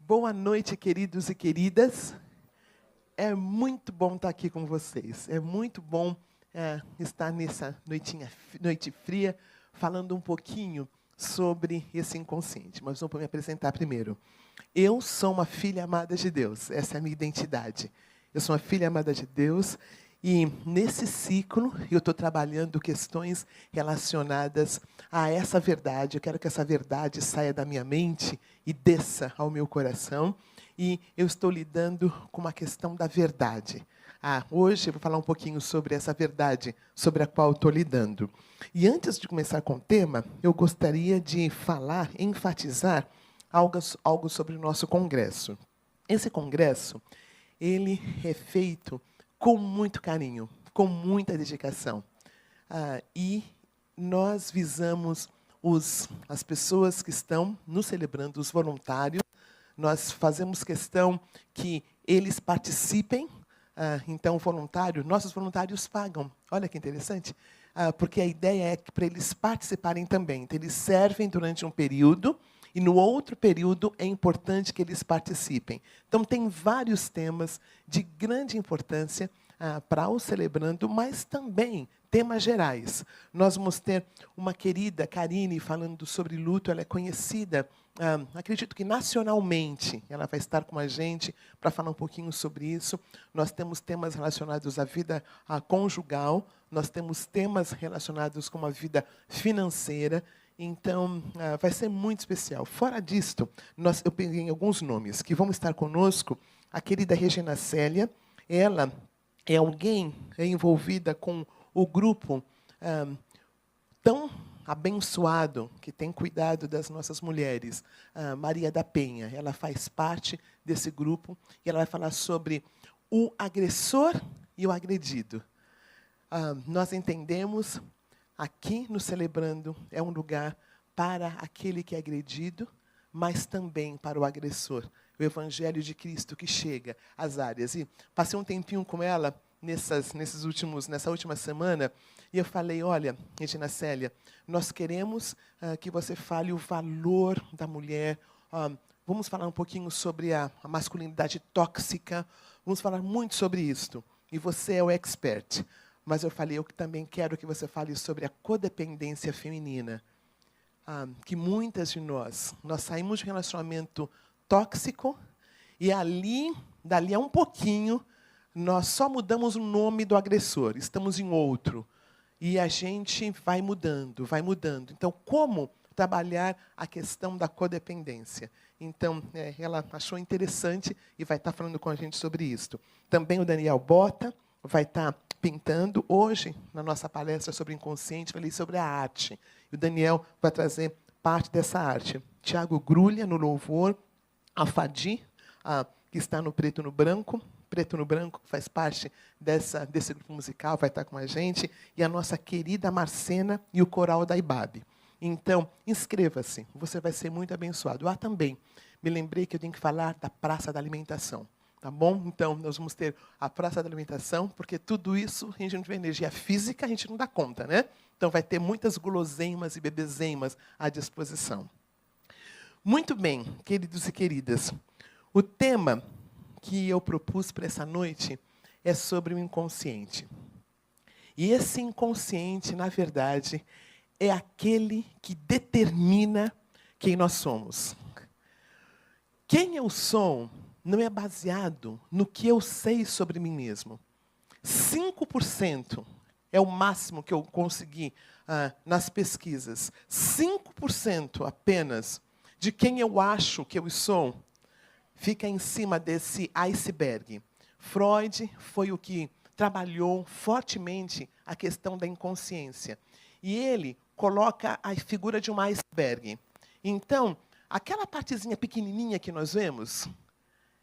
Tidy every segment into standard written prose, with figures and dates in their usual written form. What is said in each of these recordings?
Boa noite, queridos e queridas. É muito bom estar aqui com vocês. É muito bom estar nessa noite fria, falando um pouquinho sobre esse inconsciente. Mas vou me apresentar primeiro. Eu sou uma filha amada de Deus. Essa é a minha identidade. Eu sou uma filha amada de Deus. E nesse ciclo, eu estou trabalhando questões relacionadas a essa verdade. Eu quero que essa verdade saia da minha mente e desça ao meu coração. E eu estou lidando com uma questão da verdade. Hoje eu vou falar um pouquinho sobre essa verdade, sobre a qual estou lidando. E antes de começar com o tema, eu gostaria de falar, enfatizar algo sobre o nosso congresso. Esse congresso, ele é feito com muito carinho, com muita dedicação. E nós visamos as pessoas que estão nos celebrando, os voluntários. Nós fazemos questão que eles participem. Então, nossos voluntários pagam. Olha que interessante. Porque a ideia é que para eles participarem também. Então, eles servem durante um período, e no outro período é importante que eles participem. Então, tem vários temas de grande importância para o Celebrando, mas também temas gerais. Nós vamos ter uma querida, Karine, falando sobre luto. Ela é conhecida, acredito que nacionalmente. Ela vai estar com a gente para falar um pouquinho sobre isso. Nós temos temas relacionados à vida conjugal, nós temos temas relacionados com a vida financeira. Então, vai ser muito especial. Fora disto, eu peguei alguns nomes que vão estar conosco. A querida Regina Célia, ela é alguém envolvida com o grupo tão abençoado que tem cuidado das nossas mulheres, Maria da Penha. Ela faz parte desse grupo e ela vai falar sobre o agressor e o agredido. Nós entendemos, aqui no Celebrando, é um lugar para aquele que é agredido, mas também para o agressor. O Evangelho de Cristo que chega às áreas. E passei um tempinho com ela nessa última semana, e eu falei, olha, Regina Célia, nós queremos que você fale o valor da mulher. Vamos falar um pouquinho sobre a masculinidade tóxica. Vamos falar muito sobre isto. E você é o expert. Mas eu falei, eu também quero que você fale sobre a codependência feminina. Que muitas de nós saímos de um relacionamento tóxico e dali a um pouquinho, nós só mudamos o nome do agressor, estamos em outro. E a gente vai mudando, vai mudando. Então, como trabalhar a questão da codependência? Então, ela achou interessante e vai estar falando com a gente sobre isso. Também o Daniel Bota vai estar pintando. Hoje, na nossa palestra sobre inconsciente, falei sobre a arte. E o Daniel vai trazer parte dessa arte. Tiago Grulha, no louvor. A Fadi, que está no Preto no Branco. Preto no Branco, que faz parte desse grupo musical, vai estar com a gente. E a nossa querida Marcena e o coral da IBAB. Então, inscreva-se, você vai ser muito abençoado. Também, me lembrei que eu tenho que falar da Praça da Alimentação. Tá bom? Então, nós vamos ter a Praça da Alimentação, porque tudo isso, a gente não tiver energia física, a gente não dá conta, né? Então, vai ter muitas guloseimas e bebezeimas à disposição. Muito bem, queridos e queridas. O tema que eu propus para essa noite é sobre o inconsciente. E esse inconsciente, na verdade, é aquele que determina quem nós somos. Quem eu sou não é baseado no que eu sei sobre mim mesmo. 5% é o máximo que eu consegui nas pesquisas. 5% apenas de quem eu acho que eu sou fica em cima desse iceberg. Freud foi o que trabalhou fortemente a questão da inconsciência. E ele coloca a figura de um iceberg. Então, aquela partezinha pequenininha que nós vemos,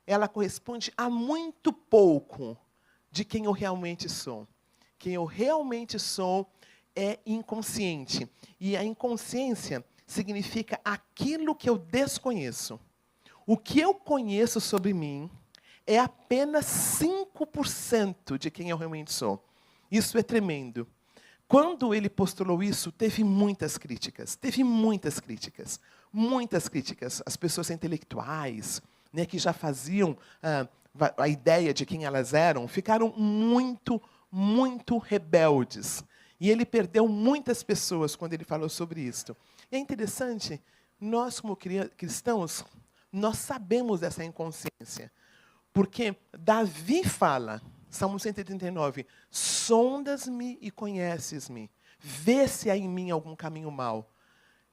ela corresponde a muito pouco de quem eu realmente sou. Quem eu realmente sou é inconsciente. E a inconsciência significa aquilo que eu desconheço. O que eu conheço sobre mim é apenas 5% de quem eu realmente sou. Isso é tremendo. Quando ele postulou isso, teve muitas críticas. Teve muitas críticas. Muitas críticas. As pessoas intelectuais, né, que já faziam a ideia de quem elas eram, ficaram muito, muito rebeldes. E ele perdeu muitas pessoas quando ele falou sobre isso. E é interessante, nós como cristãos, nós sabemos dessa inconsciência. Porque Davi fala, Salmo 139, sondas-me e conheces-me, vê se há em mim algum caminho mau.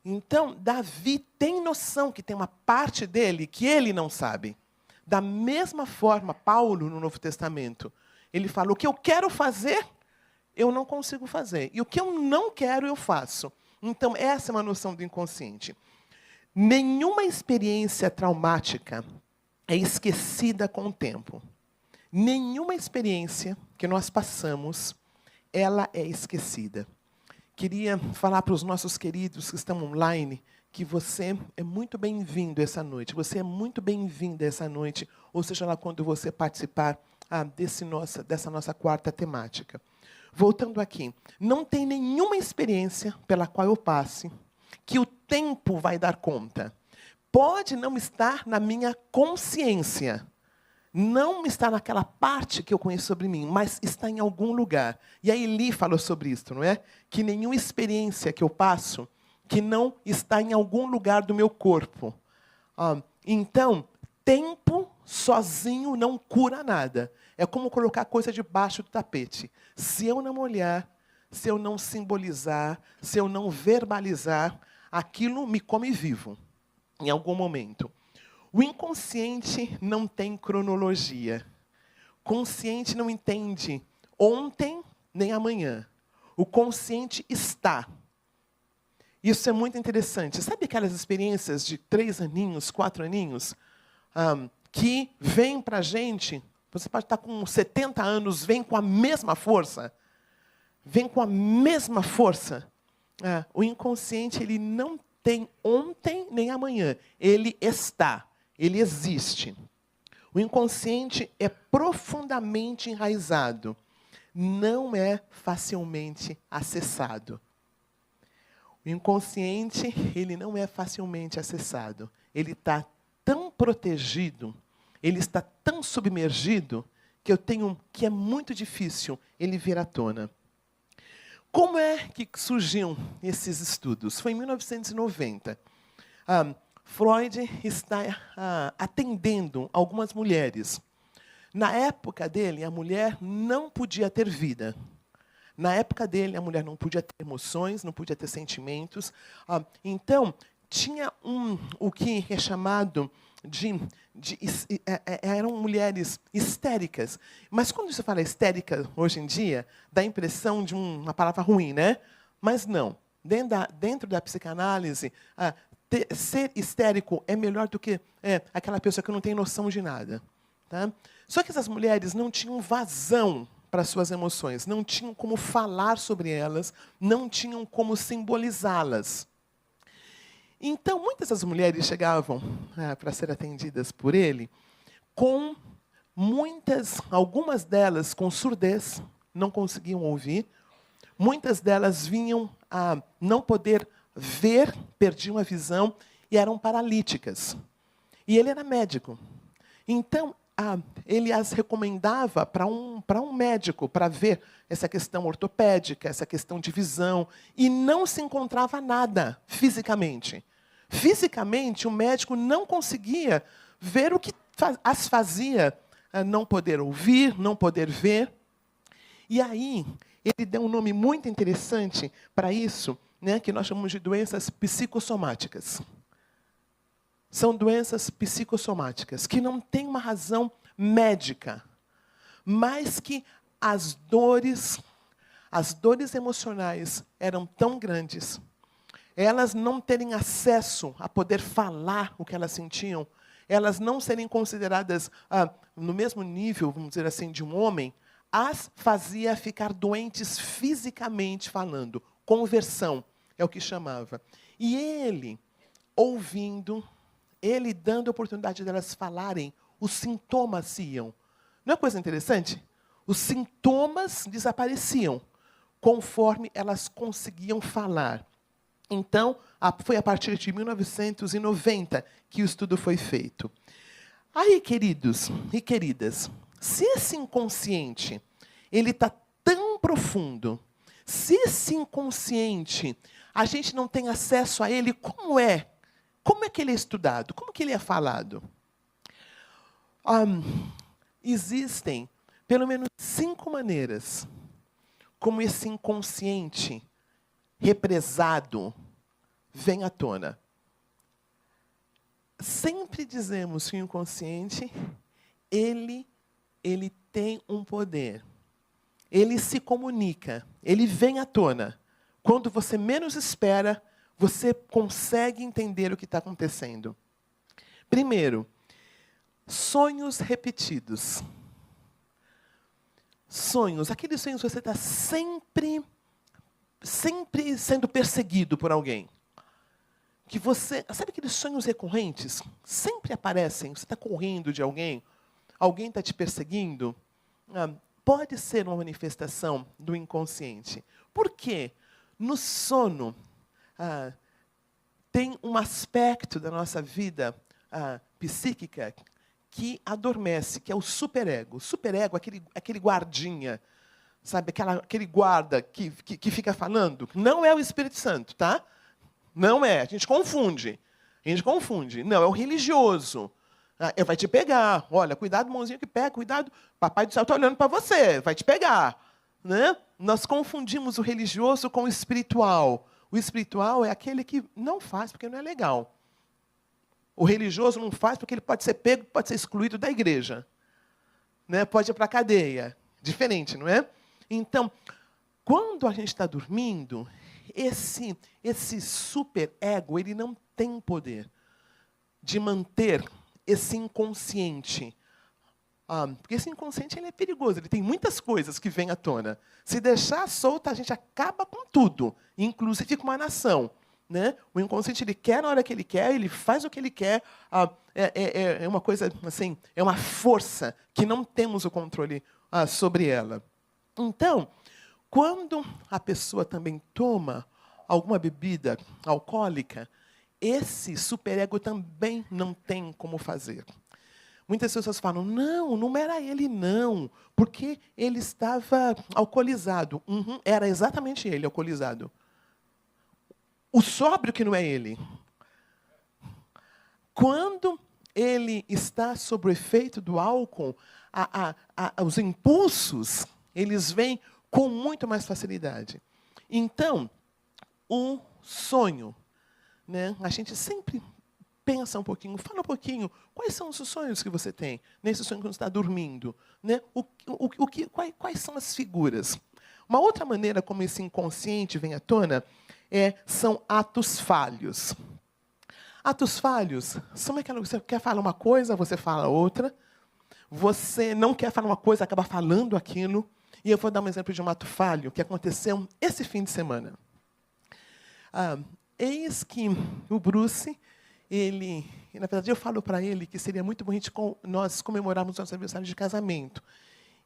Então, Davi tem noção que tem uma parte dele que ele não sabe. Da mesma forma, Paulo, no Novo Testamento, ele fala, o que eu quero fazer, eu não consigo fazer. E o que eu não quero, eu faço. Então, essa é uma noção do inconsciente. Nenhuma experiência traumática é esquecida com o tempo. Nenhuma experiência que nós passamos, ela é esquecida. Queria falar para os nossos queridos que estão online que você é muito bem-vindo essa noite. Você é muito bem-vinda essa noite, ou seja lá quando você participar dessa nossa quarta temática. Voltando aqui, não tem nenhuma experiência pela qual eu passe que o tempo vai dar conta. Pode não estar na minha consciência, não está naquela parte que eu conheço sobre mim, mas está em algum lugar. E a Eli falou sobre isso, não é? Que nenhuma experiência que eu passo que não está em algum lugar do meu corpo. Então, tempo sozinho não cura nada. É como colocar coisa debaixo do tapete. Se eu não olhar, se eu não simbolizar, se eu não verbalizar, aquilo me come vivo, em algum momento. O inconsciente não tem cronologia. O consciente não entende ontem nem amanhã. O consciente está. Isso é muito interessante. Sabe aquelas experiências de 3 aninhos, 4 aninhos, que vêm para a gente, você pode estar com 70 anos, vem com a mesma força? Vem com a mesma força. O inconsciente ele não tem ontem nem amanhã. Ele está. Ele existe. O inconsciente é profundamente enraizado. Não é facilmente acessado. O inconsciente, ele não é facilmente acessado. Ele está tão protegido, ele está tão submergido, que é muito difícil ele vir à tona. Como é que surgiram esses estudos? Foi em 1990. Freud está atendendo algumas mulheres. Na época dele, a mulher não podia ter vida. Na época dele, a mulher não podia ter emoções, não podia ter sentimentos. Então, tinha o que é chamado eram mulheres histéricas. Mas quando você fala histérica hoje em dia, dá a impressão de uma palavra ruim, né? Mas não. Dentro da psicanálise, ser histérico é melhor do que aquela pessoa que não tem noção de nada. Tá? Só que essas mulheres não tinham vazão para suas emoções, não tinham como falar sobre elas, não tinham como simbolizá-las. Então, muitas das mulheres chegavam para ser atendidas por ele com algumas delas com surdez, não conseguiam ouvir, muitas delas vinham a não poder ver, perdiam a visão e eram paralíticas. E ele era médico. Então, ele as recomendava para um médico, para ver essa questão ortopédica, essa questão de visão, e não se encontrava nada fisicamente. Fisicamente, o médico não conseguia ver o que as fazia não poder ouvir, não poder ver. E aí, ele deu um nome muito interessante para isso, né, que nós chamamos de doenças psicossomáticas. São doenças psicossomáticas, que não têm uma razão médica, mas que as dores emocionais eram tão grandes, elas não terem acesso a poder falar o que elas sentiam, elas não serem consideradas no mesmo nível, vamos dizer assim, de um homem, as fazia ficar doentes fisicamente falando. Conversão é o que chamava. E ele, ouvindo, ele dando a oportunidade delas falarem, os sintomas iam. Não é coisa interessante? Os sintomas desapareciam conforme elas conseguiam falar. Então, foi a partir de 1990 que o estudo foi feito. Aí, queridos e queridas, se esse inconsciente ele está tão profundo, se esse inconsciente a gente não tem acesso a ele, como é? Como é que ele é estudado? Como que ele é falado? Existem pelo menos 5 maneiras como esse inconsciente represado vem à tona. Sempre dizemos que o inconsciente, ele tem um poder. Ele se comunica, ele vem à tona. Quando você menos espera, você consegue entender o que está acontecendo. Primeiro, sonhos repetidos. Sonhos, aqueles sonhos que você está sempre sendo perseguido por alguém. Que você, sabe aqueles sonhos recorrentes? Sempre aparecem, você está correndo de alguém, alguém está te perseguindo. Pode ser uma manifestação do inconsciente. Por quê? No sono, tem um aspecto da nossa vida psíquica que adormece, que é o superego. O superego é aquele guardinha, sabe? Aquele guarda que fica falando. Não é o Espírito Santo, tá? Não é. A gente confunde. Não, é o religioso. Ele vai te pegar. Olha, cuidado, mãozinha que pega. Cuidado, papai do céu está olhando para você. Vai te pegar. Né? Nós confundimos o religioso com o espiritual. O espiritual é aquele que não faz porque não é legal. O religioso não faz porque ele pode ser pego, pode ser excluído da igreja. Né? Pode ir para a cadeia. Diferente, não é? Então, quando a gente está dormindo, esse superego, ele não tem poder de manter esse inconsciente. Porque esse inconsciente ele é perigoso, ele tem muitas coisas que vêm à tona. Se deixar solto, a gente acaba com tudo, inclusive com uma nação. Né? O inconsciente ele quer na hora que ele quer, ele faz o que ele quer. É uma coisa assim, é uma força que não temos o controle sobre ela. Então, quando a pessoa também toma alguma bebida alcoólica, esse superego também não tem como fazer. Muitas pessoas falam, não era ele, não, porque ele estava alcoolizado. Era exatamente ele, alcoolizado. O sóbrio que não é ele. Quando ele está sob o efeito do álcool, os impulsos, eles vêm com muito mais facilidade. Então, o sonho, né? A gente sempre pensa um pouquinho, fala um pouquinho, quais são os sonhos que você tem nesse sonho quando você está dormindo? Né? Quais são as figuras? Uma outra maneira como esse inconsciente vem à tona são atos falhos. Atos falhos são aquela que você quer falar uma coisa, você fala outra. Você não quer falar uma coisa, acaba falando aquilo. E eu vou dar um exemplo de um ato falho que aconteceu esse fim de semana. Eis que o Bruce, na verdade, eu falo para ele que seria muito bom nós comemorarmos nosso aniversário de casamento.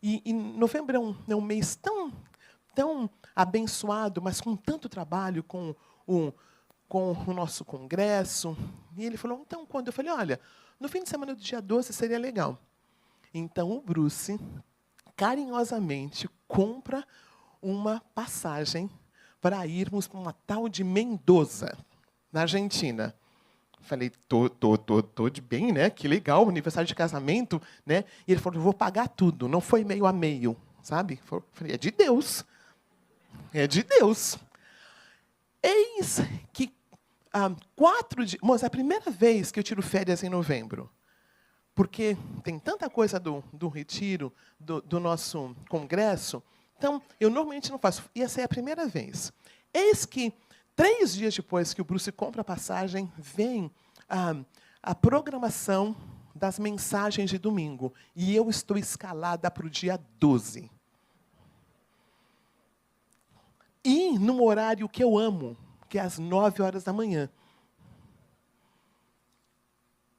E novembro é um mês tão abençoado, mas com tanto trabalho com o nosso congresso. E ele falou, então, quando? Eu falei, olha, no fim de semana do dia 12 seria legal. Então, o Bruce, carinhosamente, compra uma passagem para irmos para uma tal de Mendoza, na Argentina. Falei, tô de bem, né? Que legal, aniversário de casamento, né? E ele falou, eu vou pagar tudo. Não foi meio a meio, sabe? Falei, é de Deus. É de Deus. Eis que 4 dias... Moça, é a primeira vez que eu tiro férias em novembro. Porque tem tanta coisa do retiro, do nosso congresso. Então, eu normalmente não faço. E essa é a primeira vez. Eis que, 3 dias depois que o Bruce compra a passagem, vem a programação das mensagens de domingo. E eu estou escalada para o dia 12. E num horário que eu amo, que é às 9h da manhã.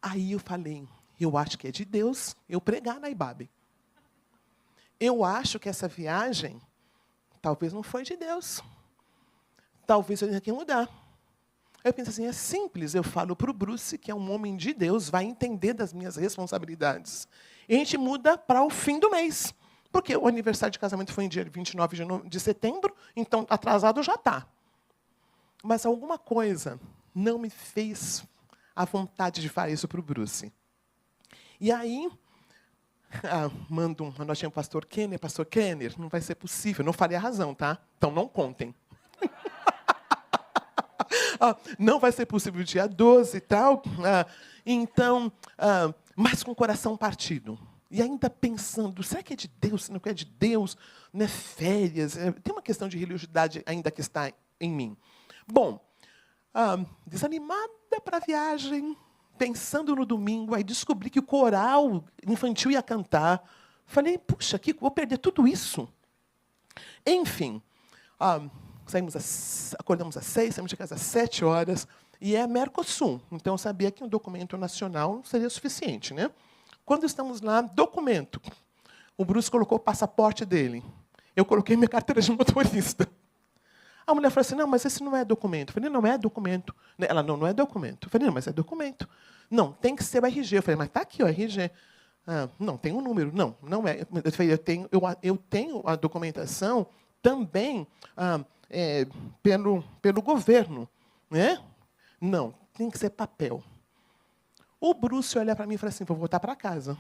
Aí eu falei, eu acho que é de Deus eu pregar na IBAB. Eu acho que essa viagem talvez não foi de Deus. Talvez eu tenha que mudar. Aí eu pensei assim, é simples, eu falo para o Bruce, que é um homem de Deus, vai entender das minhas responsabilidades. E a gente muda para o fim do mês. Porque o aniversário de casamento foi em dia 29 de setembro, então atrasado já está. Mas alguma coisa não me fez a vontade de falar isso para o Bruce. E aí, mando uma notinha para o pastor Kenner, não vai ser possível, não falei a razão, tá? Então não contem. Não vai ser possível dia 12 e tal. Então, mas com o coração partido. E ainda pensando, será que é de Deus? Se não é de Deus, não é férias? Tem uma questão de religiosidade ainda que está em mim. Bom, desanimada para a viagem, pensando no domingo, aí descobri que o coral infantil ia cantar. Falei, puxa, Kiko, vou perder tudo isso. Enfim, acordamos às 6, saímos de casa às 7 horas, e é Mercosul. Então, eu sabia que um documento nacional seria suficiente, né? Quando estamos lá, documento. O Bruce colocou o passaporte dele. Eu coloquei minha carteira de motorista. A mulher falou assim, não, mas esse não é documento. Eu falei, não é documento. Ela, não é documento. Eu falei, não, mas é documento. Não, tem que ser o RG. Eu falei, mas está aqui o RG. Não, tem um número. Não, não é. Eu falei, eu tenho a documentação também pelo governo. Né? Não, tem que ser papel. O Bruce olha para mim e fala assim, vou voltar para casa.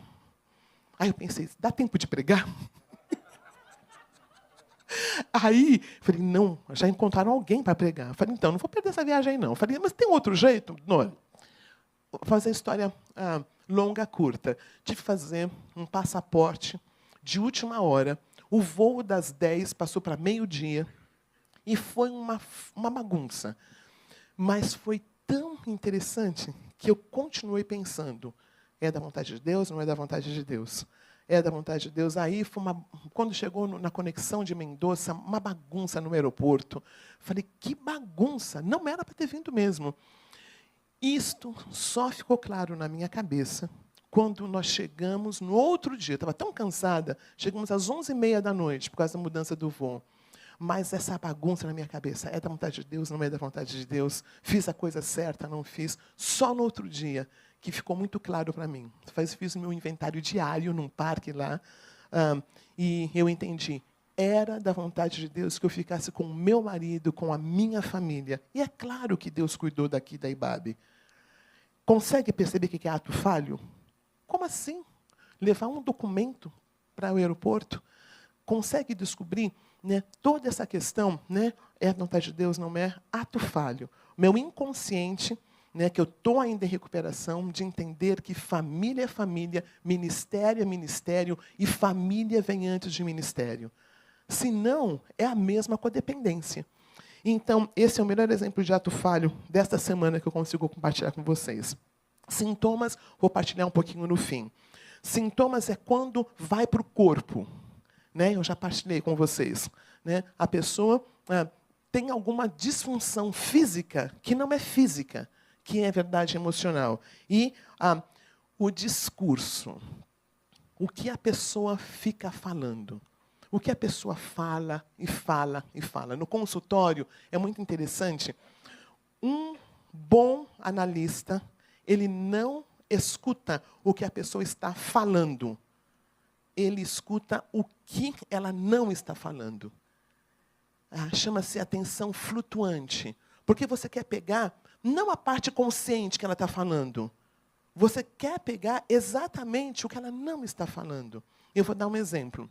Aí eu pensei, dá tempo de pregar? Aí, falei, não, já encontraram alguém para pregar. Eu falei, então, não vou perder essa viagem, não. Eu falei, mas tem outro jeito? Não. Vou fazer a história longa, curta. Tive que fazer um passaporte de última hora. O voo das 10 passou para meio-dia. E foi uma bagunça. Mas foi tão interessante que eu continuei pensando, é da vontade de Deus, não é da vontade de Deus? É da vontade de Deus. Aí, quando chegou na conexão de Mendoza, uma bagunça no aeroporto. Falei, que bagunça! Não era para ter vindo mesmo. Isto só ficou claro na minha cabeça quando nós chegamos no outro dia. Estava tão cansada, chegamos às 11h30 da noite, por causa da mudança do voo. Mas essa bagunça na minha cabeça, é da vontade de Deus, não é da vontade de Deus? Fiz a coisa certa, não fiz? Só no outro dia que ficou muito claro para mim. Fiz o meu inventário diário num parque lá, e eu entendi. Era da vontade de Deus que eu ficasse com o meu marido, com a minha família. E é claro que Deus cuidou daqui da IBAB. Consegue perceber o que é ato falho? Como assim? Levar um documento para o aeroporto? Consegue descobrir, né, toda essa questão, né, é da vontade de Deus, não é? Ato falho. Meu inconsciente, né, que eu estou ainda em recuperação, de entender que família é família, ministério é ministério, e família vem antes de ministério. Se não, é a mesma codependência. Então, esse é o melhor exemplo de ato falho desta semana que eu consigo compartilhar com vocês. Sintomas, vou partilhar um pouquinho no fim. Sintomas é quando vai para o corpo. Né? Eu já partilhei com vocês. Né? A pessoa tem alguma disfunção física que não é física, que é verdade emocional. E o discurso. O que a pessoa fica falando. O que a pessoa fala e fala e fala. No consultório, é muito interessante. Um bom analista, ele não escuta o que a pessoa está falando. Ele escuta o que ela não está falando. Chama-se atenção flutuante. Porque você quer pegar, não a parte consciente que ela está falando. Você quer pegar exatamente o que ela não está falando. Eu vou dar um exemplo.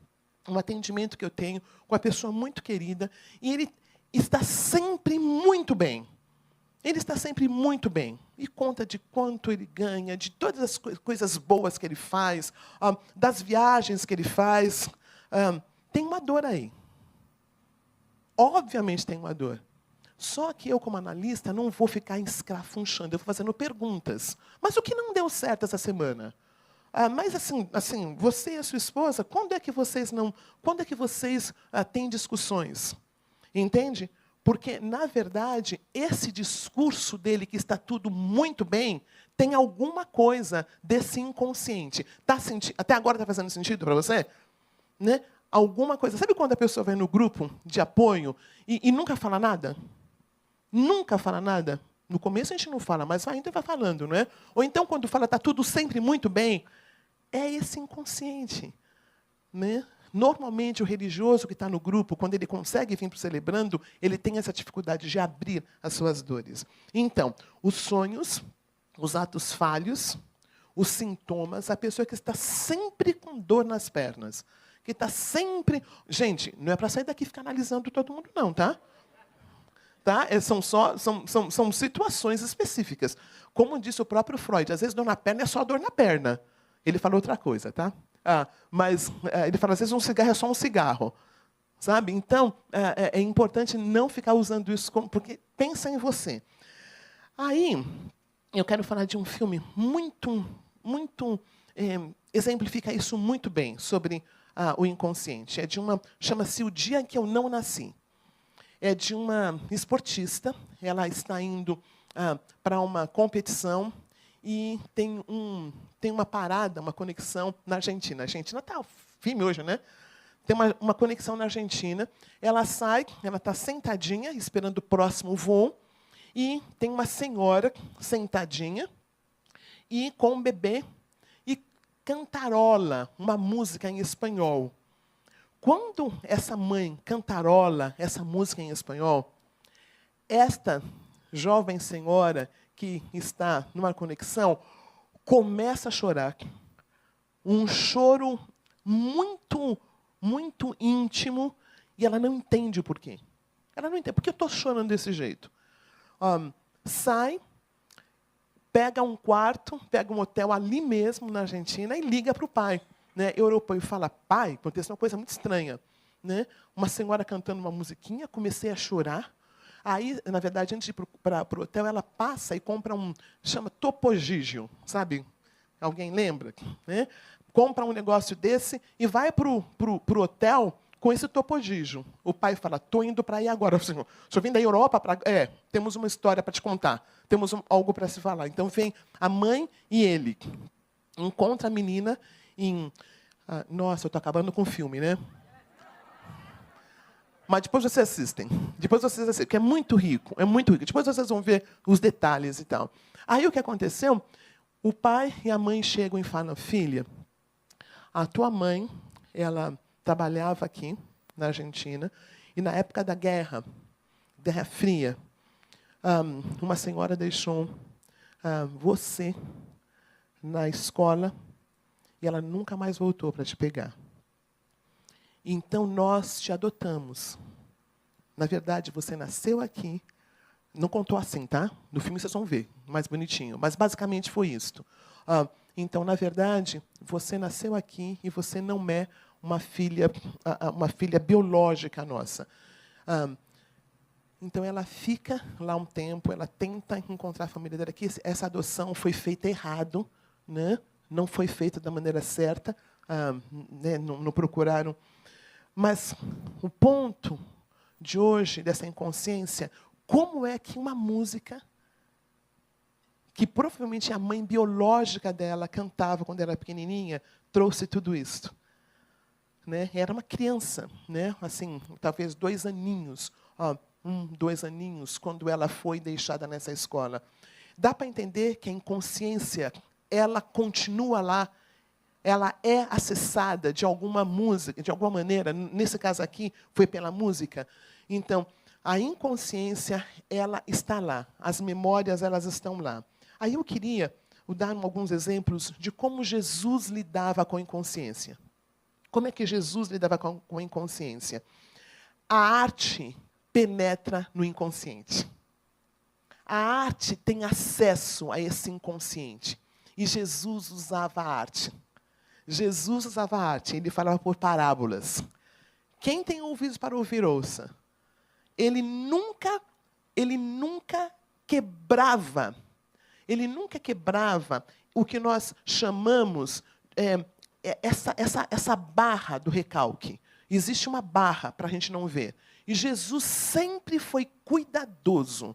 Um atendimento que eu tenho com uma pessoa muito querida, e ele está sempre muito bem. Ele está sempre muito bem. E conta de quanto ele ganha, de todas as coisas boas que ele faz, das viagens que ele faz. Tem uma dor aí. Obviamente tem uma dor. Só que eu, como analista, não vou ficar escrafunchando, eu vou fazendo perguntas. Mas o que não deu certo essa semana? Mas assim, você e a sua esposa, quando é que vocês têm discussões? Entende? Porque, na verdade, esse discurso dele, que está tudo muito bem, tem alguma coisa desse inconsciente. Até agora está fazendo sentido para você? Né? Alguma coisa. Sabe quando a pessoa vai no grupo de apoio e nunca fala nada? Nunca fala nada? No começo a gente não fala, mas ainda vai falando, não é? Ou então, quando fala está tudo sempre muito bem, é esse inconsciente, né? Normalmente, o religioso que está no grupo, quando ele consegue vir para o celebrando, ele tem essa dificuldade de abrir as suas dores. Então, os sonhos, os atos falhos, os sintomas, a pessoa que está sempre com dor nas pernas, que está sempre... Gente, não é para sair daqui e ficar analisando todo mundo, não, tá? Tá? São situações específicas. Como disse o próprio Freud, às vezes dor na perna é só dor na perna. Ele falou outra coisa, tá? Mas ele fala, às vezes um cigarro é só um cigarro. Sabe? Então, é importante não ficar usando isso, porque pensa em você. Aí, eu quero falar de um filme exemplifica isso muito bem, sobre o inconsciente. Chama-se O Dia em que Eu Não Nasci. É de uma esportista, ela está indo para uma competição e tem uma parada, uma conexão na Argentina. A Argentina está firme hoje, né? Tem uma conexão na Argentina. Ela sai, ela está sentadinha, esperando o próximo voo, e tem uma senhora sentadinha e com um bebê e cantarola uma música em espanhol. Quando essa mãe cantarola essa música em espanhol, esta jovem senhora que está numa conexão começa a chorar. Um choro muito, muito íntimo, e ela não entende o porquê. Ela não entende. Por que eu estou chorando desse jeito? Sai, pega um quarto, pega um hotel ali mesmo, na Argentina, e liga para o pai. Né, europeu, e fala, pai, aconteceu uma coisa muito estranha. Né? Uma senhora cantando uma musiquinha, comecei a chorar. Aí, na verdade, antes de ir para o hotel, ela passa e compra chama Topo Gigio, sabe? Alguém lembra? Né? Compra um negócio desse e vai para o hotel com esse Topo Gigio. O pai fala, estou indo para aí agora. O senhor vem da Europa? Temos uma história para te contar. Temos algo para se falar. Então, vem a mãe e ele. Encontra a menina nossa, eu estou acabando com o filme, né? Mas depois vocês assistem. Porque é muito rico, é muito rico. Depois vocês vão ver os detalhes e tal. Aí o que aconteceu? O pai e a mãe chegam e falam, filha, a tua mãe, ela trabalhava aqui na Argentina, e na época da Guerra Fria, uma senhora deixou você na escola, e ela nunca mais voltou para te pegar. Então, nós te adotamos. Na verdade, você nasceu aqui. Não contou assim, tá? No filme vocês vão ver, mais bonitinho. Mas, basicamente, foi isso. Então, na verdade, você nasceu aqui e você não é uma filha biológica nossa. Então, ela fica lá um tempo, ela tenta encontrar a família dela aqui. Essa adoção foi feita errado, né? Não foi feita da maneira certa, né? Não procuraram. Mas o ponto de hoje, dessa inconsciência, como é que uma música, que provavelmente a mãe biológica dela cantava quando era pequenininha, trouxe tudo isso? Né? Era uma criança, né? Assim, talvez 2 aninhos, 2 aninhos, quando ela foi deixada nessa escola. Dá para entender que a inconsciência, ela continua lá, ela é acessada de alguma música, de alguma maneira, nesse caso aqui, foi pela música. Então, a inconsciência, ela está lá, as memórias, elas estão lá. Aí eu queria dar alguns exemplos de como Jesus lidava com a inconsciência. Como é que Jesus lidava com a inconsciência? A arte penetra no inconsciente. A arte tem acesso a esse inconsciente. E Jesus usava a arte. Jesus usava a arte, ele falava por parábolas. Quem tem ouvidos para ouvir, ouça. Ele nunca quebrava o que nós chamamos essa barra do recalque. Existe uma barra para a gente não ver. E Jesus sempre foi cuidadoso.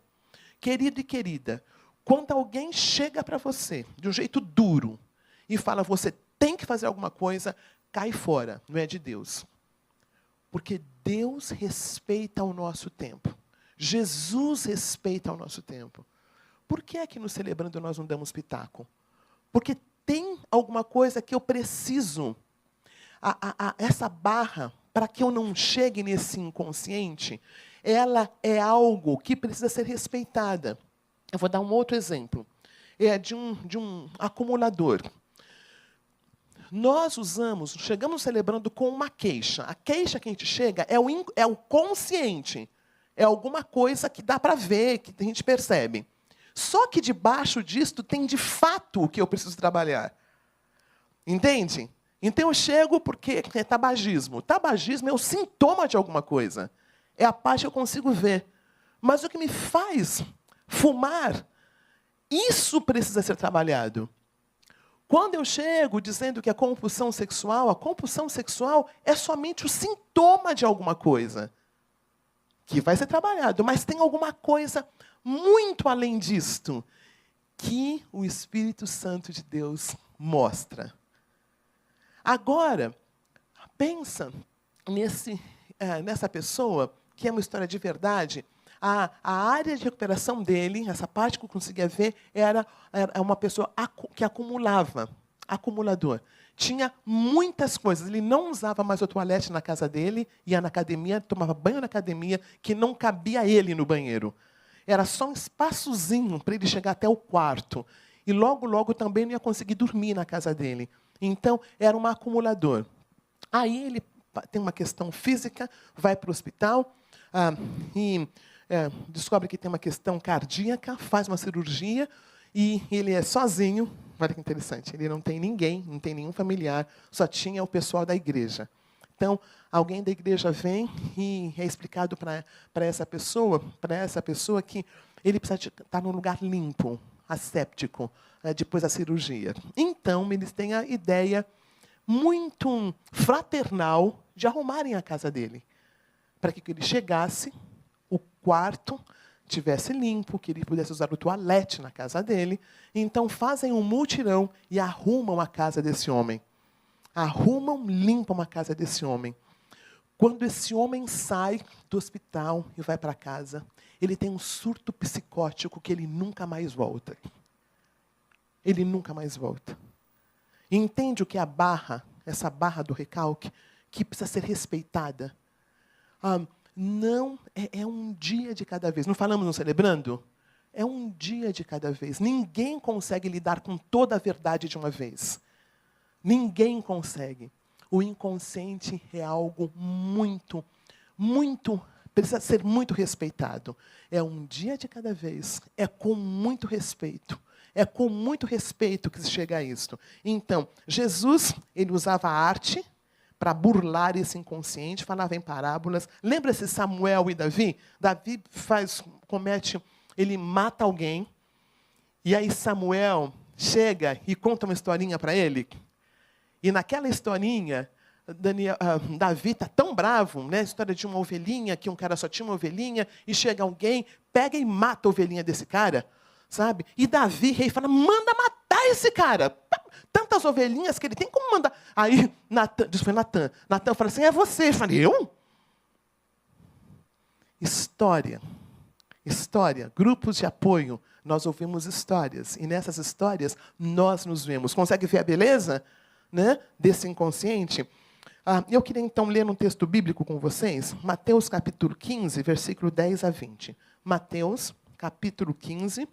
Querido e querida, quando alguém chega para você de um jeito duro e fala, você tem que fazer alguma coisa, cai fora, não é de Deus. Porque Deus respeita o nosso tempo. Jesus respeita o nosso tempo. por que é que no Celebrando nós não damos pitaco? Porque tem alguma coisa que eu preciso. Essa barra, para que eu não chegue nesse inconsciente, ela é algo que precisa ser respeitada. Eu vou dar um outro exemplo. É de um acumulador. Nós chegamos celebrando com uma queixa. A queixa que a gente chega é o consciente. É alguma coisa que dá para ver, que a gente percebe. Só que debaixo disto tem, de fato, o que eu preciso trabalhar. Entende? Então eu chego porque é tabagismo. Tabagismo é o sintoma de alguma coisa. É a parte que eu consigo ver. Mas o que me faz fumar, isso precisa ser trabalhado. Quando eu chego dizendo que a compulsão sexual é somente o sintoma de alguma coisa que vai ser trabalhado, mas tem alguma coisa muito além disto que o Espírito Santo de Deus mostra. Agora, pensa nessa pessoa, que é uma história de verdade. A área de recuperação dele, essa parte que eu conseguia ver, era uma pessoa que acumulador. Tinha muitas coisas. Ele não usava mais o toalete na casa dele, ia na academia, tomava banho na academia, que não cabia ele no banheiro. Era só um espaçozinho para ele chegar até o quarto. E logo, logo também não ia conseguir dormir na casa dele. Então, era um acumulador. Aí ele tem uma questão física, vai para o hospital descobre que tem uma questão cardíaca, faz uma cirurgia e ele é sozinho. Olha que interessante, ele não tem ninguém, não tem nenhum familiar, só tinha o pessoal da igreja. Então, alguém da igreja vem e é explicado para essa pessoa que ele precisa estar num lugar limpo, asséptico, depois da cirurgia. Então, eles têm a ideia muito fraternal de arrumarem a casa dele, para que ele chegasse, o quarto tivesse limpo, que ele pudesse usar o toalete na casa dele. Então, fazem um mutirão e arrumam a casa desse homem. Limpam a casa desse homem. Quando esse homem sai do hospital e vai para casa, ele tem um surto psicótico que ele nunca mais volta. Ele nunca mais volta. E entende o que é essa barra do recalque, que precisa ser respeitada? Não, é um dia de cada vez. Não falamos no Celebrando? É um dia de cada vez. Ninguém consegue lidar com toda a verdade de uma vez. Ninguém consegue. O inconsciente é algo muito, precisa ser muito respeitado. É um dia de cada vez. É com muito respeito. É com muito respeito que se chega a isto. Então, Jesus, ele usava a arte para burlar esse inconsciente, falava em parábolas. Lembra-se Samuel e Davi? Davi ele mata alguém, e aí Samuel chega e conta uma historinha para ele. E naquela historinha, Davi está tão bravo, né? A história de uma ovelhinha, que um cara só tinha uma ovelhinha, e chega alguém, pega e mata a ovelhinha desse cara, sabe? E Davi, rei, fala, manda matar esse cara. Tantas ovelhinhas que ele tem, como mandar? Aí, Natan fala assim, é você. Eu falei, eu? História, grupos de apoio, nós ouvimos histórias, e nessas histórias nós nos vemos. Consegue ver a beleza, né, desse inconsciente? Eu queria então ler um texto bíblico com vocês, Mateus capítulo 15, versículo 10 a 20. Mateus capítulo 15,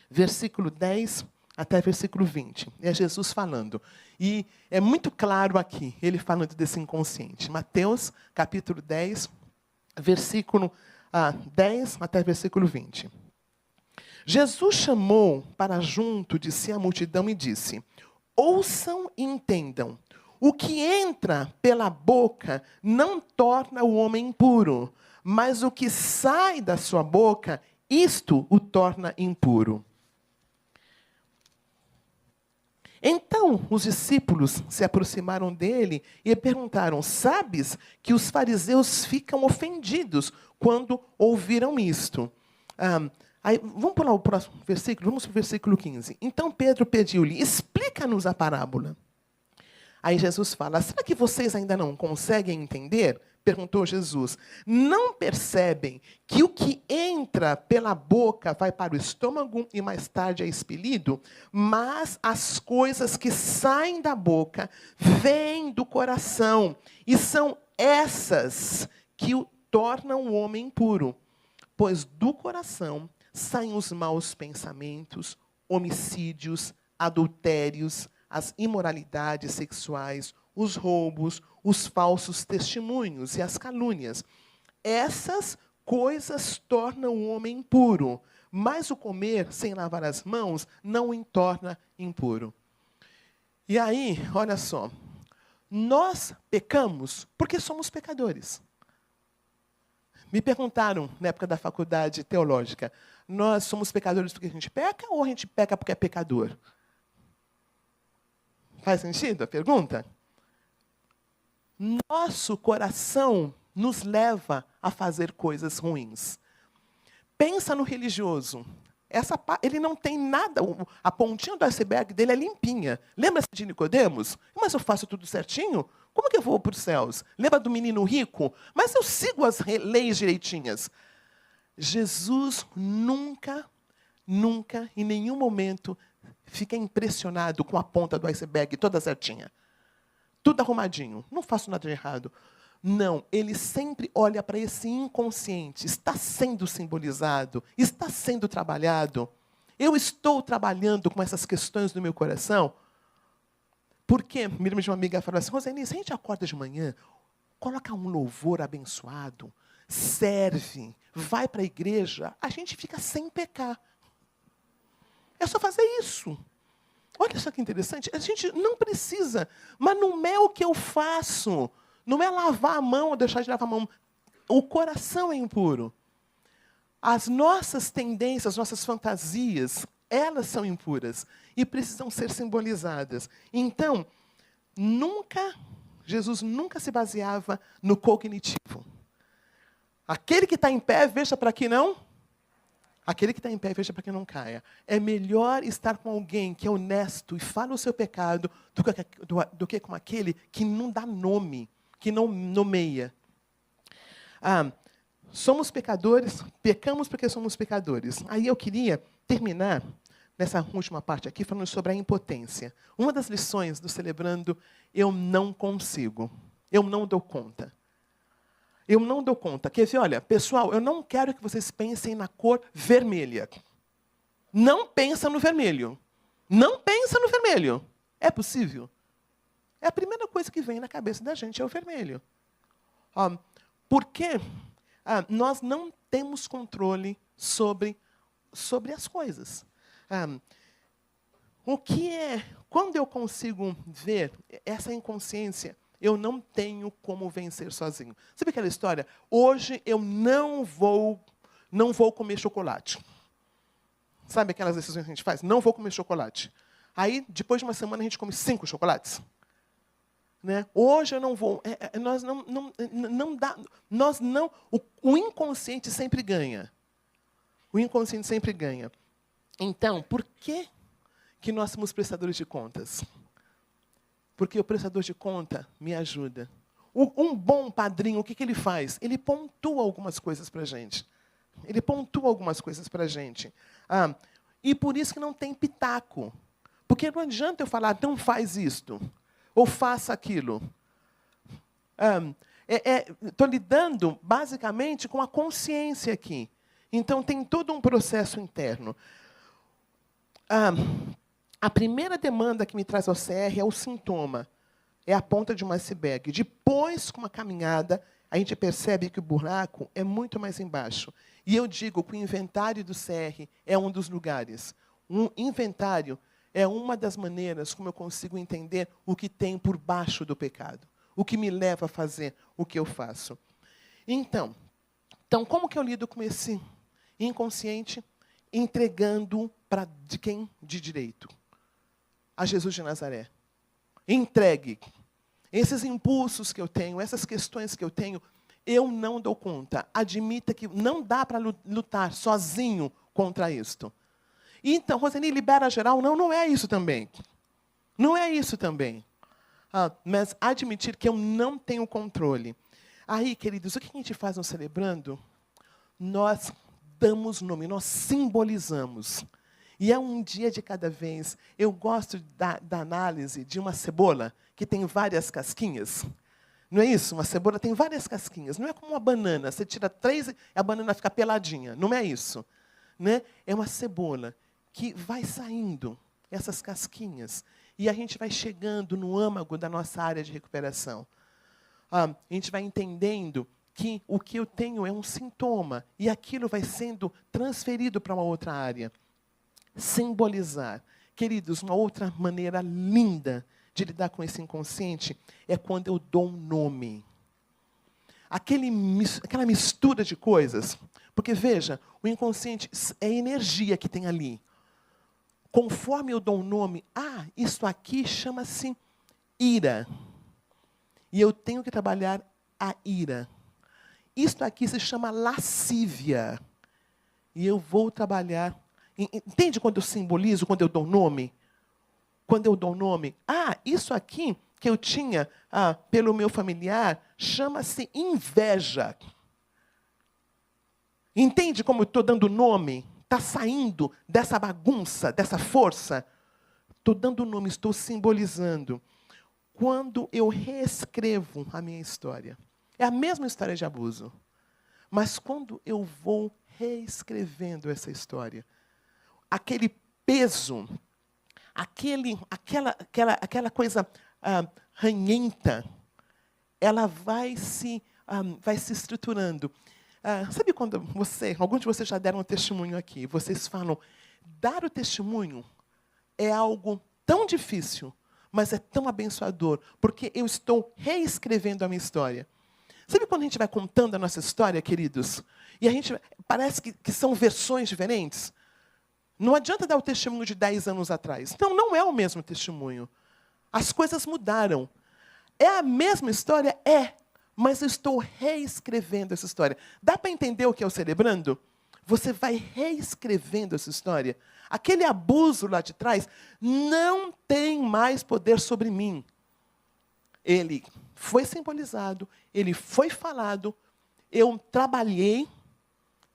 versículo 10 até versículo 20. É Jesus falando. E é muito claro aqui, ele falando desse inconsciente. Mateus capítulo 10, versículo 10 até versículo 20. Jesus chamou para junto de si a multidão e disse, ouçam e entendam, o que entra pela boca não torna o homem impuro, mas o que sai da sua boca, isto o torna impuro. Então os discípulos se aproximaram dele e perguntaram, sabes que os fariseus ficam ofendidos quando ouviram isto? Vamos pular o próximo versículo, vamos para o versículo 15. Então Pedro pediu-lhe, explica-nos a parábola. Aí Jesus fala, será que vocês ainda não conseguem entender? perguntou Jesus, não percebem que o que entra pela boca vai para o estômago e mais tarde é expelido? Mas as coisas que saem da boca vêm do coração, e são essas que o tornam o homem impuro. Pois do coração saem os maus pensamentos, homicídios, adultérios, as imoralidades sexuais, os roubos, os falsos testemunhos e as calúnias. Essas coisas tornam o homem impuro, mas o comer sem lavar as mãos não o torna impuro. E aí, olha só, nós pecamos porque somos pecadores. Me perguntaram, na época da faculdade teológica, nós somos pecadores porque a gente peca ou a gente peca porque é pecador? Faz sentido a pergunta? Nosso coração nos leva a fazer coisas ruins. Pensa no religioso. Ele não tem nada, a pontinha do iceberg dele é limpinha. Lembra-se de Nicodemos? Mas eu faço tudo certinho? Como que eu vou para os céus? Lembra do menino rico? Mas eu sigo as leis direitinhas. Jesus nunca, em nenhum momento, fica impressionado com a ponta do iceberg toda certinha. Tudo arrumadinho. Não faço nada de errado. Não, ele sempre olha para esse inconsciente. Está sendo simbolizado, está sendo trabalhado. Eu estou trabalhando com essas questões no meu coração. Porque, me lembro de uma amiga falou assim, Roseni, se a gente acorda de manhã, coloca um louvor abençoado, serve, vai para a igreja, a gente fica sem pecar. É só fazer isso. Olha só que interessante, a gente não precisa, mas não é o que eu faço, não é lavar a mão ou deixar de lavar a mão. O coração é impuro. As nossas tendências, as nossas fantasias, elas são impuras e precisam ser simbolizadas. Então, Jesus nunca se baseava no cognitivo. Aquele que está em pé, veja para que não... Aquele que está em pé, veja para que não caia. É melhor estar com alguém que é honesto e fala o seu pecado do que com aquele que não dá nome, que não nomeia. Somos pecadores, pecamos porque somos pecadores. Aí eu queria terminar nessa última parte aqui falando sobre a impotência. Uma das lições do Celebrando, eu não consigo, eu não dou conta. Eu não dou conta. Quer dizer, olha, pessoal, eu não quero que vocês pensem na cor vermelha. Não pensa no vermelho. Não pensa no vermelho. É possível? É a primeira coisa que vem na cabeça da gente, é o vermelho. Porque nós não temos controle sobre as coisas. Quando eu consigo ver essa inconsciência, eu não tenho como vencer sozinho. Sabe aquela história? Hoje eu não vou comer chocolate. Sabe aquelas decisões que a gente faz? Não vou comer chocolate. Aí, depois de uma semana, a gente come 5 chocolates. Né? Hoje eu não vou. O inconsciente sempre ganha. O inconsciente sempre ganha. Então, por que nós somos prestadores de contas? Porque o prestador de conta me ajuda. Um bom padrinho, o que ele faz? Ele pontua algumas coisas para a gente. Ele pontua algumas coisas para a gente. E por isso que não tem pitaco. Porque não adianta eu falar, não faz isto, ou faça aquilo. Estou lidando, basicamente, com a consciência aqui. Então, tem todo um processo interno. A primeira demanda que me traz ao CR é o sintoma. É a ponta de um iceberg. Depois, com uma caminhada, a gente percebe que o buraco é muito mais embaixo. E eu digo que o inventário do CR é um dos lugares. Um inventário é uma das maneiras como eu consigo entender o que tem por baixo do pecado. O que me leva a fazer o que eu faço. Então como que eu lido com esse inconsciente? Entregando para quem de direito? A Jesus de Nazaré. Entregue. Esses impulsos que eu tenho, essas questões que eu tenho, eu não dou conta. Admita que não dá para lutar sozinho contra isto. Então, Roseni, libera geral? Não é isso também. Não é isso também. Mas admitir que eu não tenho controle. Aí, queridos, o que a gente faz no Celebrando? Nós damos nome, nós simbolizamos. E é um dia de cada vez. Eu gosto da análise de uma cebola que tem várias casquinhas. Não é isso? Uma cebola tem várias casquinhas. Não é como uma banana. Você tira 3 e a banana fica peladinha. Não é isso. Né? É uma cebola que vai saindo, essas casquinhas. E a gente vai chegando no âmago da nossa área de recuperação. A gente vai entendendo que o que eu tenho é um sintoma. E aquilo vai sendo transferido para uma outra área. Simbolizar. Queridos, uma outra maneira linda de lidar com esse inconsciente é quando eu dou um nome. Aquela mistura de coisas. Porque, veja, o inconsciente é energia que tem ali. Conforme eu dou um nome, isso aqui chama-se ira. E eu tenho que trabalhar a ira. Isto aqui se chama lascívia. E eu vou trabalhar. Entende quando eu simbolizo, quando eu dou nome? Quando eu dou nome, isso aqui que eu tinha pelo meu familiar chama-se inveja. Entende como eu estou dando nome? Está saindo dessa bagunça, dessa força. Estou dando nome, estou simbolizando. Quando eu reescrevo a minha história, é a mesma história de abuso. Mas quando eu vou reescrevendo essa história, aquele peso, aquela coisa ranhenta, ela vai se estruturando. Sabe quando alguns de vocês já deram um testemunho aqui, vocês falam, dar o testemunho é algo tão difícil, mas é tão abençoador, porque eu estou reescrevendo a minha história. Sabe quando a gente vai contando a nossa história, queridos? E a gente parece que são versões diferentes? Não adianta dar o testemunho de 10 anos atrás. Não é o mesmo testemunho. As coisas mudaram. É a mesma história? É. Mas eu estou reescrevendo essa história. Dá para entender o que é o Celebrando? Você vai reescrevendo essa história. Aquele abuso lá de trás não tem mais poder sobre mim. Ele foi simbolizado, ele foi falado, eu trabalhei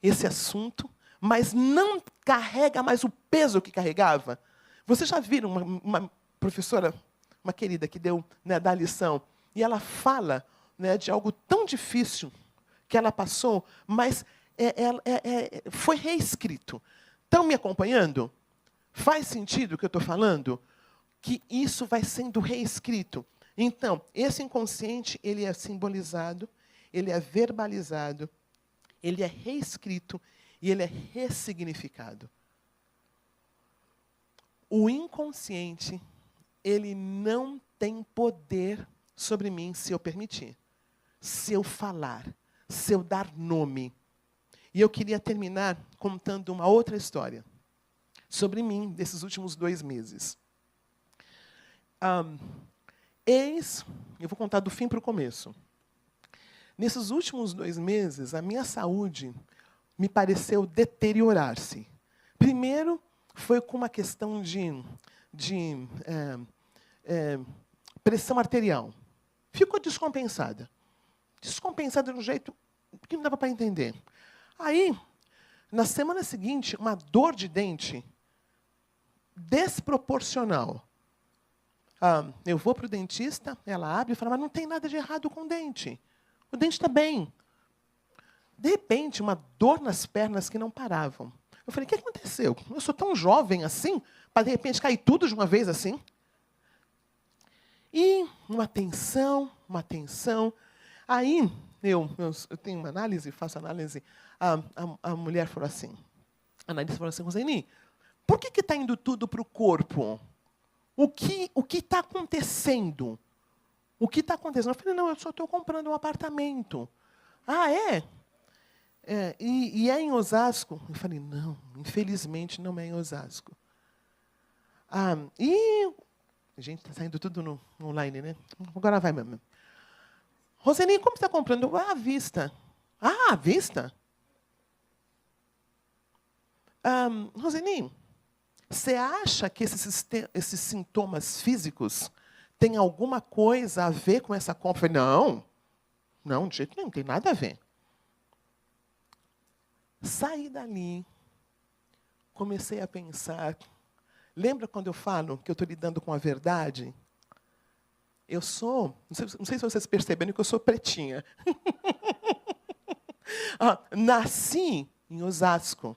esse assunto, mas não carrega mais o peso que carregava. Vocês já viram uma professora, uma querida, que dá lição, e ela fala de algo tão difícil que ela passou, mas foi reescrito. Estão me acompanhando? Faz sentido o que eu estou falando? Que isso vai sendo reescrito. Então, esse inconsciente, ele é simbolizado, ele é verbalizado, ele é reescrito e ele é ressignificado. O inconsciente, ele não tem poder sobre mim se eu permitir, se eu falar, se eu dar nome. E eu queria terminar contando uma outra história sobre mim, desses últimos 2 meses. Eu vou contar do fim para o começo. Nesses últimos 2 meses, a minha saúde me pareceu deteriorar-se. Primeiro, foi com uma questão de pressão arterial. Ficou descompensada. Descompensada de um jeito que não dava para entender. Aí, na semana seguinte, uma dor de dente desproporcional. Eu vou para o dentista, ela abre e fala, mas não tem nada de errado com o dente. O dente está bem. De repente, uma dor nas pernas que não paravam. Eu falei, o que aconteceu? Eu sou tão jovem assim, para de repente cair tudo de uma vez assim? E uma tensão. Aí, eu tenho uma análise, faço análise. A mulher falou assim, a analista falou assim, Roseni, por que está indo tudo para o corpo? O que está acontecendo? O que está acontecendo? Eu falei, não, eu só estou comprando um apartamento. É? E é em Osasco? Eu falei, não, infelizmente não é em Osasco. Gente, está saindo tudo no online, né? Agora vai mesmo. Roseni, como você está comprando? À vista. À vista? Roseni, você acha que esses sintomas físicos têm alguma coisa a ver com essa compra? Eu falei, Não, de jeito nenhum, não tem nada a ver. Saí dali, comecei a pensar. Lembra quando eu falo que eu estou lidando com a verdade? Eu sou, não sei se vocês perceberam que eu sou pretinha. Nasci em Osasco,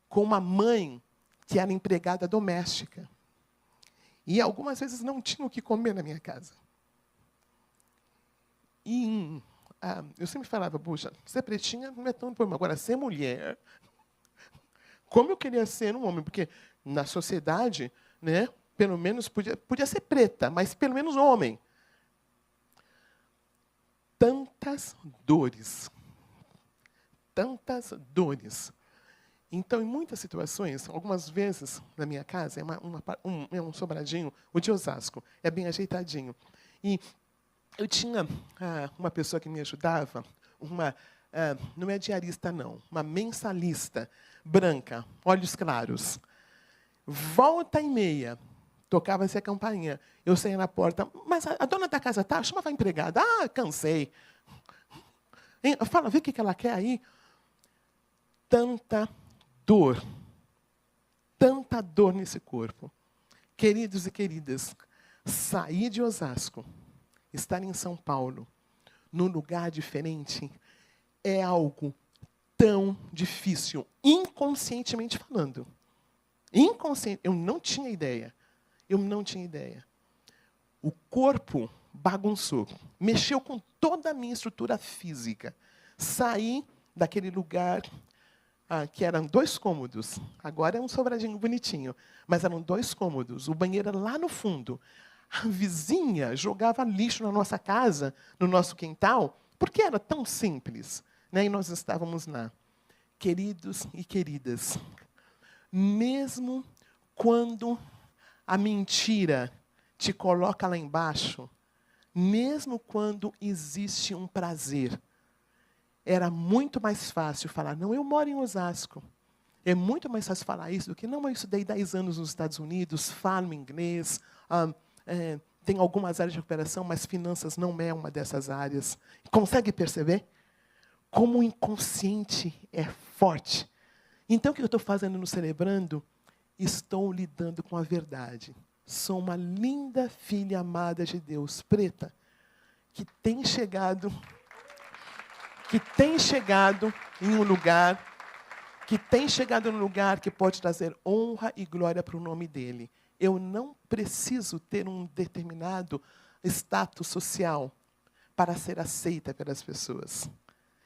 com uma mãe que era empregada doméstica. E algumas vezes não tinha o que comer na minha casa. E eu sempre falava, puxa, ser pretinha não é tão problema. Agora, ser mulher, como eu queria ser um homem? Porque na sociedade, né, pelo menos podia ser preta, mas pelo menos homem. Tantas dores. Tantas dores. Então, em muitas situações, algumas vezes na minha casa, é um sobradinho, o de Osasco, é bem ajeitadinho. E eu tinha uma pessoa que me ajudava, não é diarista, não, uma mensalista, branca, olhos claros. Volta e meia, tocava-se a campainha. Eu saía na porta, mas a dona da casa tá? Chamava a empregada. Cansei. Fala, vê o que ela quer aí. Tanta dor nesse corpo. Queridos e queridas, sair de Osasco, estar em São Paulo, num lugar diferente, é algo tão difícil, inconscientemente falando. Inconsciente, eu não tinha ideia. O corpo bagunçou, mexeu com toda a minha estrutura física. Saí daquele lugar que eram 2 cômodos. Agora é um sobradinho bonitinho, mas eram 2 cômodos. O banheiro era lá no fundo. A vizinha jogava lixo na nossa casa, no nosso quintal, porque era tão simples, né? E nós estávamos lá. Queridos e queridas, mesmo quando a mentira te coloca lá embaixo, mesmo quando existe um prazer, era muito mais fácil falar, não, eu moro em Osasco. É muito mais fácil falar isso do que, não, eu estudei 10 anos nos Estados Unidos, falo inglês, tem algumas áreas de recuperação, mas finanças não é uma dessas áreas. Consegue perceber? Como o inconsciente é forte. Então, o que eu estou fazendo no Celebrando? Estou lidando com a verdade. Sou uma linda filha amada de Deus, preta, que tem chegado em um lugar, que pode trazer honra e glória para o nome dele. Eu não preciso ter um determinado status social para ser aceita pelas pessoas.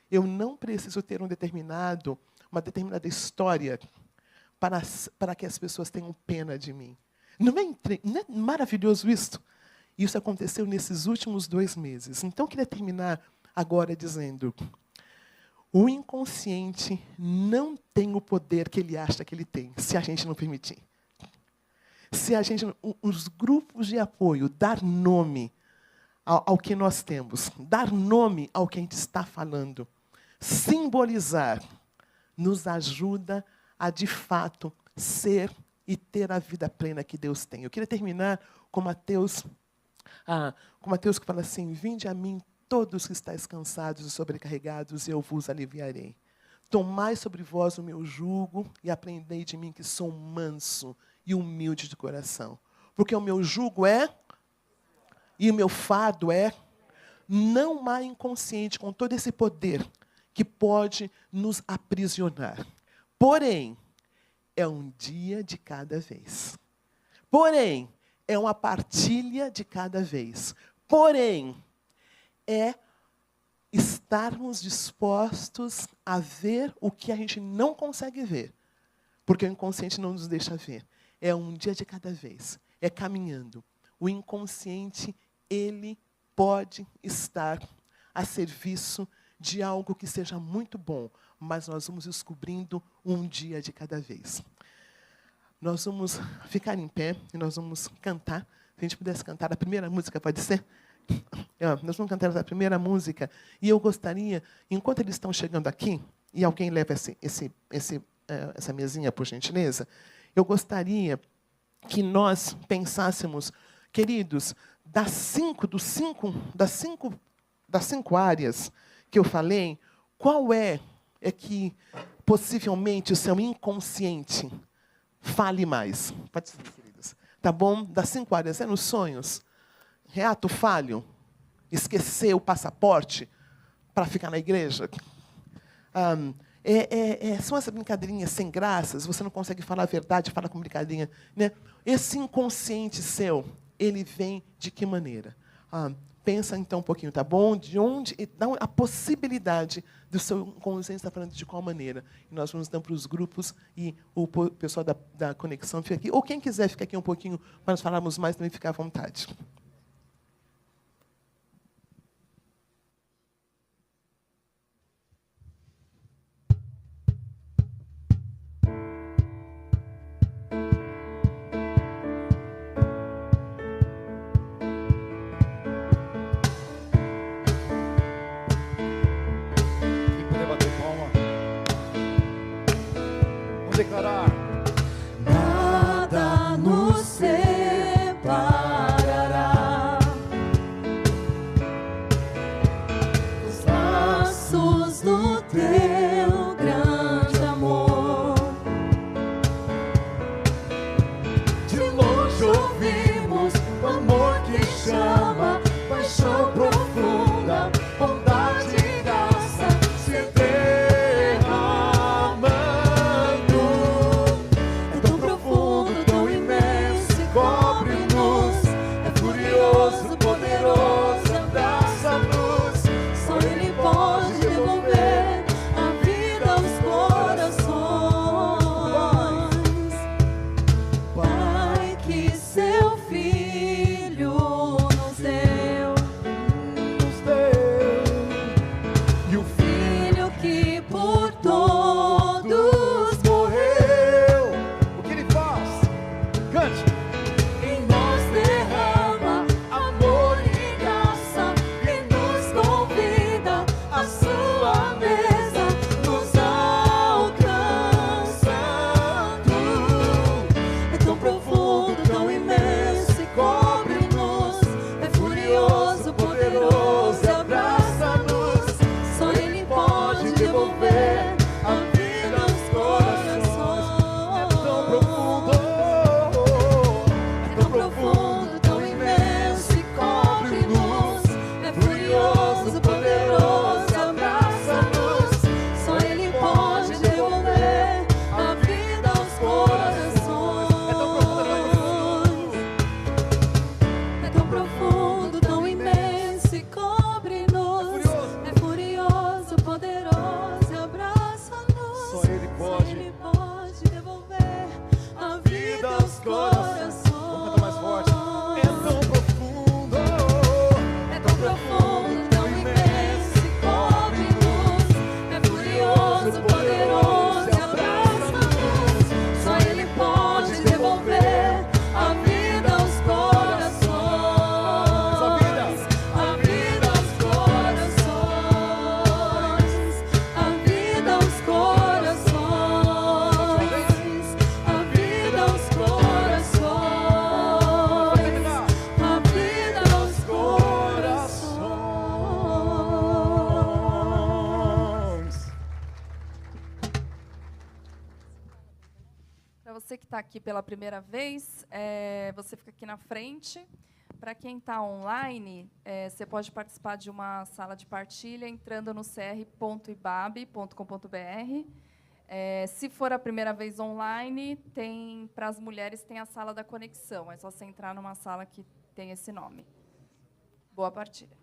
Eu não preciso ter uma determinada história para que as pessoas tenham pena de mim. Não é maravilhoso isso? Isso aconteceu nesses últimos 2 meses. Então, eu queria terminar agora dizendo, o inconsciente não tem o poder que ele acha que ele tem, se a gente não permitir. Os grupos de apoio, dar nome ao que nós temos, dar nome ao que a gente está falando, simbolizar, nos ajuda a, de fato, ser e ter a vida plena que Deus tem. Eu queria terminar com Mateus que fala assim, vinde a mim todos que estáis cansados e sobrecarregados, e eu vos aliviarei. Tomai sobre vós o meu jugo e aprendei de mim que sou manso e humilde de coração. Porque o meu jugo e o meu fardo não há inconsciente com todo esse poder que pode nos aprisionar. Porém, é um dia de cada vez. Porém, é uma partilha de cada vez. Porém, é estarmos dispostos a ver o que a gente não consegue ver, porque o inconsciente não nos deixa ver. É um dia de cada vez, é caminhando. O inconsciente, ele pode estar a serviço de algo que seja muito bom, mas nós vamos descobrindo um dia de cada vez. Nós vamos ficar em pé e nós vamos cantar. Se a gente pudesse cantar a primeira música, pode ser? Nós vamos cantar a primeira música. E eu gostaria, enquanto eles estão chegando aqui, e alguém leva essa mesinha, por gentileza, eu gostaria que nós pensássemos, queridos, das 5 das 5 áreas que eu falei, qual é que possivelmente o seu inconsciente fale mais? Pode ser, queridas. Tá bom? Das 5 áreas, é nos sonhos. Reato falho. Esquecer o passaporte para ficar na igreja. São essas brincadeirinhas sem graças, você não consegue falar a verdade, fala com brincadeirinha. Né? Esse inconsciente seu, ele vem de que maneira? Pensa então um pouquinho, tá bom? De onde? Dá a possibilidade do seu inconsciente estar falando de qual maneira. E nós vamos dar para os grupos e o pessoal da conexão fica aqui. Ou quem quiser ficar aqui um pouquinho para nós falarmos mais, também fica à vontade. Declarar: nada nos separará dos laços do teu grande amor. De longe ouvimos o amor que chama, paixão profunda, bondade e graça se você que está aqui pela primeira vez, você fica aqui na frente. Para quem está online, você pode participar de uma sala de partilha entrando no cr.ibab.com.br. Se for a primeira vez online, para as mulheres tem a sala da conexão. É só você entrar numa sala que tem esse nome. Boa partilha.